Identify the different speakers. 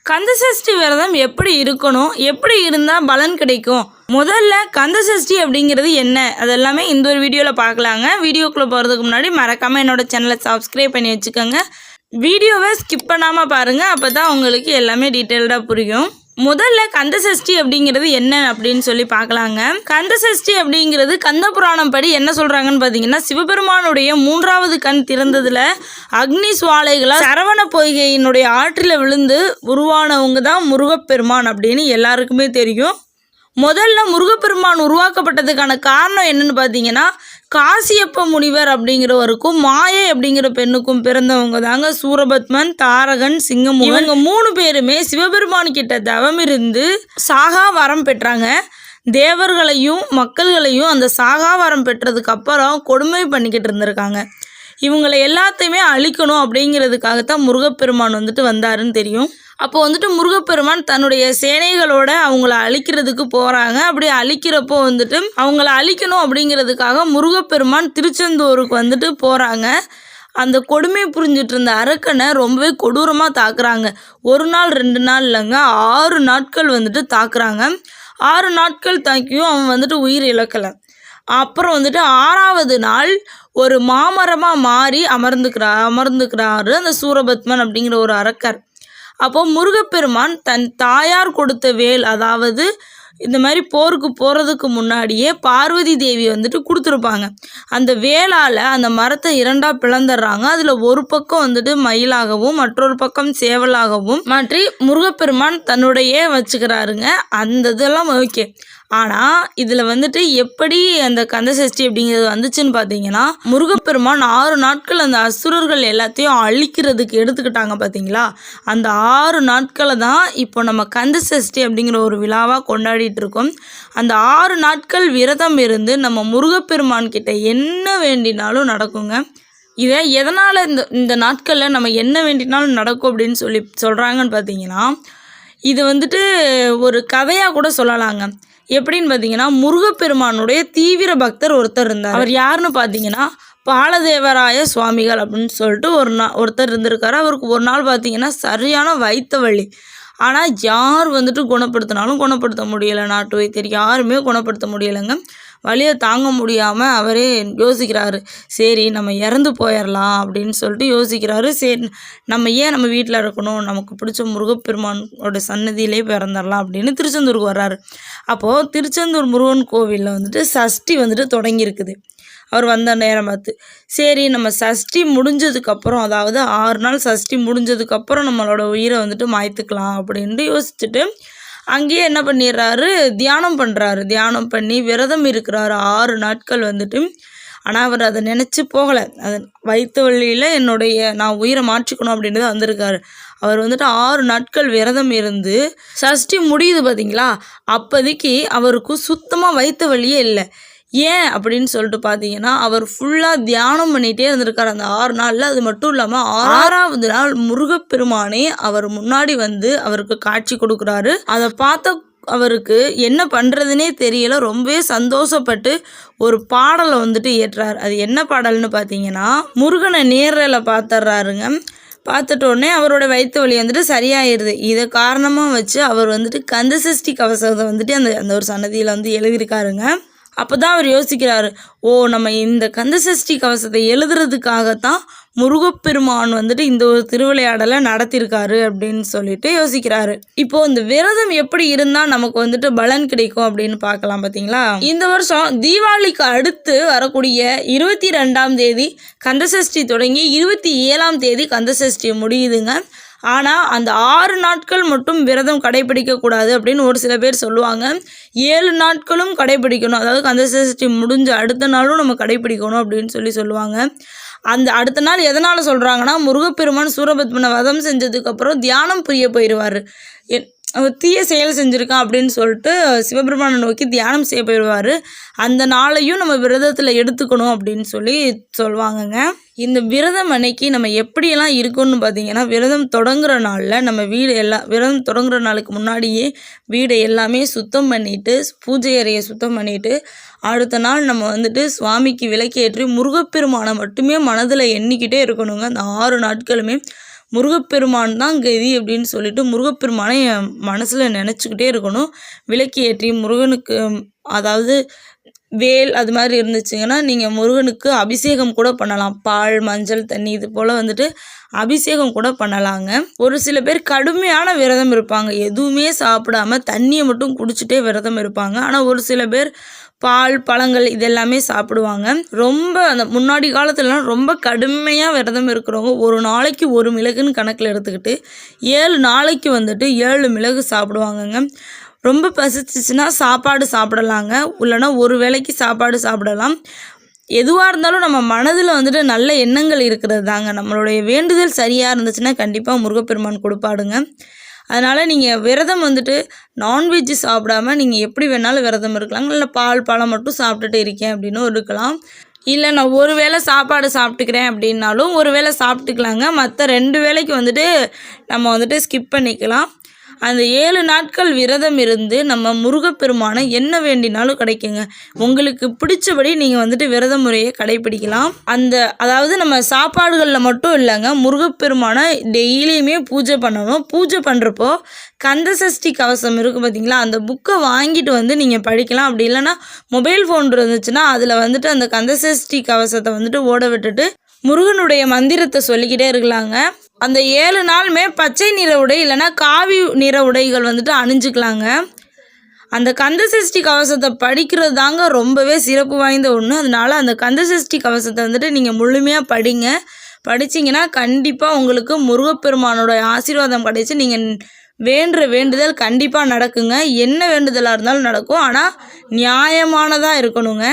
Speaker 1: கந்தசஷ்டி விரதம் எப்படி இருக்கணும், எப்படி இருந்தால் பலன் கிடைக்கும்? முதல்ல கந்தசஷ்டி அப்படிங்கிறது என்ன, அதெல்லாமே இந்த ஒரு வீடியோவில் பார்க்கலாங்க. வீடியோக்குள்ளே போகிறதுக்கு முன்னாடி மறக்காமல் என்னோட சேனலை சப்ஸ்கிரைப் பண்ணி வச்சுக்கோங்க. வீடியோவை ஸ்கிப் பண்ணாமல் பாருங்கள், அப்போ தான் உங்களுக்கு எல்லாமே டீட்டெயில்டாக புரியும். முதல்ல கந்தசஷ்டி அப்படிங்கிறது என்ன அப்படின்னு சொல்லி பார்க்கலாங்க. கந்தசஷ்டி அப்படிங்கிறது கந்த புராணம் படி என்ன சொல்கிறாங்கன்னு பார்த்தீங்கன்னா, சிவபெருமானுடைய 3வது கண் திறந்ததில் அக்னி சுவாலைகளால் சரவண பொய்கையினுடைய ஆற்றில் விழுந்து உருவானவங்க தான் முருகப்பெருமான் அப்படின்னு எல்லாருக்குமே தெரியும். முதல்ல முருகப்பெருமான் உருவாக்கப்பட்டதுக்கான காரணம் என்னன்னு பார்த்தீங்கன்னா, காசியப்ப முனிவர் அப்படிங்கிறவருக்கும் மாயை அப்படிங்கிற பெண்ணுக்கும் பிறந்தவங்க தாங்க சூரபத்மன், தாரகன், சிங்கமுகன். இவங்க 3 பேருமே சிவபெருமான் கிட்ட தவம் இருந்து சாகா வரம் பெற்றாங்க. தேவர்களையும் மக்கள்களையும் அந்த சாகா வரம் பெற்றதுக்கு அப்புறம் கொடுமை பண்ணிக்கிட்டு இருந்திருக்காங்க. இவங்களை எல்லாத்தையுமே அழிக்கணும் அப்படிங்கிறதுக்காகத்தான் முருகப்பெருமான் வந்தாருன்னு தெரியும். அப்போ முருகப்பெருமான் தன்னுடைய சேனைகளோட அவங்கள அழிக்கிறதுக்கு போகிறாங்க. அப்படி அழிக்கிறப்போ அவங்கள அழிக்கணும் அப்படிங்கிறதுக்காக முருகப்பெருமான் திருச்செந்தூருக்கு போகிறாங்க. அந்த கொடுமை புரிஞ்சிட்டு இருந்த அரக்கனை ரொம்பவே கொடூரமாக தாக்குறாங்க. 1 நாள் 2 நாள் இல்லைங்க, 6 நாட்கள் தாக்குறாங்க. 6 நாட்கள் தாக்கியும் அவன் உயிர் இழக்கலை. அப்புறம் 6வது நாள் ஒரு மாமரமாக மாறி அமர்ந்துக்கிறாரு அந்த சூரபத்மன் அப்படிங்கிற ஒரு அரக்கர். அப்போது முருகப்பெருமான் தன் தாயார் கொடுத்த வேல், அதாவது இந்த மாதிரி போருக்கு போகிறதுக்கு முன்னாடியே பார்வதி தேவி கொடுத்துருப்பாங்க. அந்த வேலால் அந்த மரத்தை 2ஆக பிளந்துடுறாங்க. அதில் ஒரு பக்கம் மயிலாகவும் மற்றொரு பக்கம் சேவலாகவும் மாற்றி முருகப்பெருமான் தன்னுடைய வச்சுக்கிறாருங்க. அந்த இதெல்லாம் ஓகே. ஆனால் இதில் எப்படி அந்த கந்தசஷ்டி அப்படிங்கிறது வந்துச்சுன்னு பார்த்தீங்கன்னா, முருகப்பெருமான் 6 நாட்கள் அந்த அசுரர்கள் எல்லாத்தையும் அழிக்கிறதுக்கு எடுத்துக்கிட்டாங்க பார்த்தீங்களா, அந்த 6 நாட்களை தான் இப்போ நம்ம கந்தசஷ்டி அப்படிங்கிற ஒரு விழாவாக கொண்டாடிட்டு இருக்கோம். அந்த 6 நாட்கள் விரதம் இருந்து நம்ம முருகப்பெருமான் கிட்ட என்ன வேண்டினாலும் நடக்குங்க. இதை எதனால் இந்த நாட்களில் நம்ம என்ன வேண்டினாலும் நடக்கும் அப்படின்னு சொல்கிறாங்கன்னு பார்த்தீங்கன்னா, இது ஒரு கதையாக கூட சொல்லலாங்க. எப்படின்னு பார்த்தீங்கன்னா, முருகப்பெருமானுடைய தீவிர பக்தர் ஒருத்தர் இருந்தார். அவர் யாருன்னு பார்த்தீங்கன்னா, பாலதேவராய சுவாமிகள் அப்படின்னு சொல்லிட்டு ஒருத்தர் இருந்திருக்காரு. அவருக்கு ஒரு நாள் பார்த்தீங்கன்னா சரியான வயிற்று வலி. ஆனால் யார் குணப்படுத்தினாலும் குணப்படுத்த முடியலை. நாட்டு வைத்தியர் யாருமே குணப்படுத்த முடியலைங்க. வலியை தாங்க முடியாமல் அவரே யோசிக்கிறாரு, சரி நம்ம இறந்து போயிடலாம் அப்படின்னு சொல்லிட்டு யோசிக்கிறாரு. சரி நம்ம ஏன் நம்ம வீட்டில் இருக்கணும், நமக்கு பிடிச்ச முருகப்பெருமானோட சன்னதியிலே பிறந்துடலாம் அப்படின்னு திருச்செந்தூருக்கு வர்றாரு. அப்போது திருச்செந்தூர் முருகன் கோவிலில் சஷ்டி தொடங்கியிருக்குது. அவர் வந்த நேரம் பார்த்து, சரி நம்ம சஷ்டி முடிஞ்சதுக்கப்புறம், அதாவது 6 நாள் சஷ்டி முடிஞ்சதுக்கப்புறம் நம்மளோட உயிரை மாய்த்துக்கலாம் அப்படின்ட்டு யோசிச்சுட்டு அங்கேயே என்ன பண்ணிடுறாரு, தியானம் பண்ணுறாரு. தியானம் பண்ணி விரதம் இருக்கிறாரு 6 நாட்கள் ஆனால் அவர் அதை நினச்சி போகலை. அது வயிற்று வழியில் நான் உயிரை மாற்றிக்கணும் அப்படின்றது வந்திருக்காரு. அவர் 6 நாட்கள் விரதம் இருந்து சஷ்டி முடியுது பார்த்தீங்களா, அப்போதைக்கு அவருக்கு சுத்தமாக வயிற்று வலியே இல்லை. ஏன் அப்படின்னு சொல்லிட்டு பார்த்தீங்கன்னா, அவர் ஃபுல்லாக தியானம் பண்ணிகிட்டே இருந்திருக்கார் அந்த 6 நாளில். அது மட்டும் இல்லாமல் 6வது நாள் முருகப்பெருமானே அவர் முன்னாடி அவருக்கு காட்சி கொடுக்குறாரு. அதை பார்த்த அவருக்கு என்ன பண்ணுறதுனே தெரியலை. ரொம்பவே சந்தோஷப்பட்டு ஒரு பாடலை ஏற்றார். அது என்ன பாடல்னு பார்த்தீங்கன்னா, முருகனை நேரில் பார்த்துட்றாருங்க. பார்த்துட்டோடனே அவரோட வயிற்று வலி சரியாயிடுது. இதை காரணமாக வச்சு அவர் கந்தசஷ்டி கவசத்தை அந்த ஒரு சன்னதியில் எழுதியிருக்காருங்க. அப்போ தான் அவர் யோசிக்கிறாரு, ஓ நம்ம இந்த கந்தசஷ்டி கவசத்தை எழுதுறதுக்காகத்தான் முருகப்பெருமான் இந்த ஒரு திருவிளையாடலை நடத்தியிருக்காரு அப்படின்னு சொல்லிட்டு யோசிக்கிறாரு. இப்போது இந்த விரதம் எப்படி இருந்தால் நமக்கு பலன் கிடைக்கும் அப்படின்னு பார்க்கலாம். பார்த்தீங்களா, இந்த வருஷம் தீபாவளிக்கு அடுத்து வரக்கூடிய 22ஆம் தேதி கந்தசஷ்டி தொடங்கி 27ஆம் தேதி கந்தசஷ்டி முடியுதுங்க. ஆனால் அந்த 6 நாட்கள் மட்டும் விரதம் கடைபிடிக்கக்கூடாது அப்படின்னு ஒரு சில பேர் சொல்லுவாங்க. 7 நாட்களும் கடைபிடிக்கணும், அதாவது கந்தசஷ்டி முடிஞ்ச அடுத்த நாளும் நம்ம கடைபிடிக்கணும் அப்படின்னு சொல்லுவாங்க. அந்த அடுத்த நாள் எதனால் சொல்கிறாங்கன்னா, முருகப்பெருமான் சூரபத்மனை வதம் செஞ்சதுக்கப்புறம் தியானம் புரிய போயிடுவார். தீய செயல் செஞ்சுருக்கான் அப்படின்னு சொல்லிட்டு சிவபெருமானை நோக்கி தியானம் செய்ய போயிடுவார். அந்த நாளையும் நம்ம விரதத்தில் எடுத்துக்கணும் அப்படின்னு சொல்லுவாங்கங்க. இந்த விரதம் அன்னைக்கு நம்ம எப்படியெல்லாம் இருக்கணும்னு பார்த்தீங்கன்னா, விரதம் தொடங்குற நாளில் நம்ம விரதம் தொடங்குற நாளுக்கு முன்னாடியே வீடை எல்லாமே சுத்தம் பண்ணிவிட்டு, பூஜை அறையை சுத்தம் பண்ணிவிட்டு, அடுத்த நாள் நம்ம சுவாமிக்கு விளக்கேற்றி முருகப்பெருமானை மட்டுமே மனதில் எண்ணிக்கிட்டே இருக்கணுங்க. அந்த 6 நாட்களுமே முருகப்பெருமான் தான் கதி அப்படின்னு சொல்லிட்டு முருகப்பெருமானை என் மனசில் நினச்சிக்கிட்டே இருக்கணும். விளக்கு ஏற்றி முருகனுக்கு அதாவது வேல் அது மாதிரி இருந்துச்சுங்கன்னா நீங்கள் முருகனுக்கு அபிஷேகம் கூட பண்ணலாம். பால், மஞ்சள், தண்ணி இது போல் வந்துட்டு அபிஷேகம் கூட பண்ணலாங்க. ஒரு சில பேர் கடுமையான விரதம் இருப்பாங்க, எதுவுமே சாப்பிடாம தண்ணியை மட்டும் குடிச்சிட்டே விரதம் இருப்பாங்க. ஆனால் ஒரு சில பேர் பால், பழங்கள் இதெல்லாமே சாப்பிடுவாங்க. ரொம்ப அந்த முன்னாடி காலத்துலலாம் ரொம்ப கடுமையாக விரதம் இருக்கிறவங்க ஒரு நாளைக்கு 1 மிளகுன்னு கணக்கில் எடுத்துக்கிட்டு 7 நாளைக்கு வந்துட்டு 7 மிளகு சாப்பிடுவாங்கங்க. ரொம்ப பசிச்சிச்சுன்னா சாப்பாடு சாப்பிடலாங்க, இல்லைன்னா ஒரு வேளைக்கு சாப்பாடு சாப்பிடலாம். எதுவாக இருந்தாலும் நம்ம மனதில் வந்துட்டு நல்ல எண்ணங்கள் இருக்கிறது தாங்க. நம்மளுடைய வேண்டுதல் சரியாக இருந்துச்சுன்னா கண்டிப்பாக முருகப்பெருமான் கொடுப்பாடுங்க. அதனால் நீங்கள் விரதம் வந்துட்டு நான்வெஜ்ஜு சாப்பிடாம நீங்கள் எப்படி வேணாலும் விரதம் இருக்கலாங்க. இல்லை பால், பழம் மட்டும் சாப்பிட்டுட்டு இருக்கேன் அப்படின்னும் இருக்கலாம். இல்லை நான் ஒரு வேளை சாப்பாடு சாப்பிட்டுக்கிறேன் அப்படின்னாலும் ஒரு வேளை சாப்பிட்டுக்கலாங்க. மற்ற 2 வேளைக்கு வந்துட்டு நம்ம வந்துட்டு ஸ்கிப் பண்ணிக்கலாம். அந்த 7 நாட்கள் விரதம் இருந்து நம்ம முருகப்பெருமானை என்ன வேண்டினாலும் கிடைக்குங்க. உங்களுக்கு பிடிச்சபடி நீங்கள் வந்துட்டு விரத முறையை கடைப்பிடிக்கலாம். அதாவது நம்ம சாப்பாடுகளில் மட்டும் இல்லைங்க, முருகப்பெருமானை டெய்லியுமே பூஜை பண்ணணும். பூஜை பண்ணுறப்போ கந்தசஷ்டி கவசம் இருக்குது பார்த்தீங்களா, அந்த புக்கை வாங்கிட்டு வந்து நீங்கள் படிக்கலாம். அப்படி இல்லைன்னா மொபைல் ஃபோன் இருந்துச்சுன்னா அதில் வந்துட்டு அந்த கந்தசஷ்டி கவசத்தை வந்துட்டு ஓட விட்டுட்டு முருகனுடைய மந்திரத்தை சொல்லிக்கிட்டே இருக்கலாங்க. அந்த 7 நாளுமே பச்சை நிற உடை இல்லைன்னா காவி நிற உடைகள் வந்துட்டு அணிஞ்சிக்கலாங்க. அந்த கந்தசஷ்டி கவசத்தை படிக்கிறது தாங்க ரொம்பவே சிறப்பு வாய்ந்த ஒன்று. அதனால அந்த கந்தசஷ்டி கவசத்தை வந்துட்டு நீங்கள் முழுமையாக படிங்க. படிச்சிங்கன்னா கண்டிப்பாக உங்களுக்கு முருகப்பெருமானோட ஆசீர்வாதம் கிடைச்சி நீங்கள் வேண்டுற வேண்டுதல் கண்டிப்பாக நடக்குங்க. என்ன வேண்டுதலாக இருந்தாலும் நடக்கும், ஆனால் நியாயமானதாக இருக்கணுங்க.